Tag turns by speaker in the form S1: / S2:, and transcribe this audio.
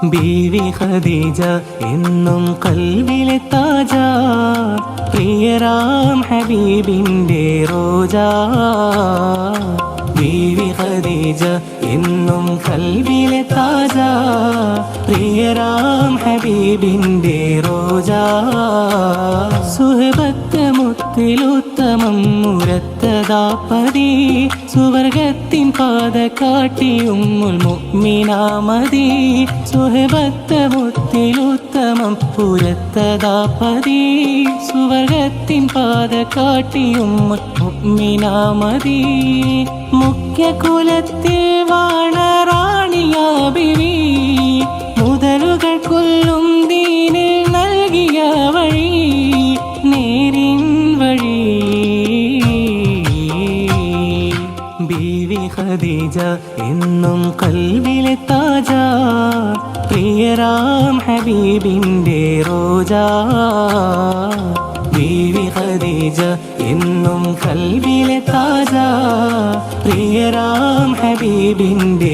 S1: ബീവി ഖദീജ എന്നും കൽബിലെ താജ, പ്രിയരാം ഹബീബിൻ്റെ റോജ. ബീവി ഖദീജ എന്നും കൽബിലെ താജ, പ്രിയരാം ഹബീബിൻ്റെ റോജ. സുഹബത്ത് മുത്തിലുത്തമം മുരത്തതാപതി, സുവർഗത്തിൻ പാത കാട്ടി ഉമ്മുൽ മുഅ്മിനാമതി. സുഹബത്ത് മുത്തിലുത്തമം പുരത്തതാപതി, സുവർഗത്തിൻ പാത കാട്ടി ഉമ്മുൽ മുഅ്മിനാമതി. മുഖ്യ കുലത്തിൽ വാണ റാണിയാ ബിവി, മുതലുകൾ കൊല്ലും ദീനിൽ നൽകിയ വഴി, നേരിൻ വഴി. ബീവി ഖദീജ എന്നും കൽബിലെ താജ, പ്രിയരാം ഹബീബിൻ്റെ റോജ. ബീവി ഖദീജ എന്നും കൽബിലെ താജ, പ്രിയരാം ഹബീബിൻ്റെ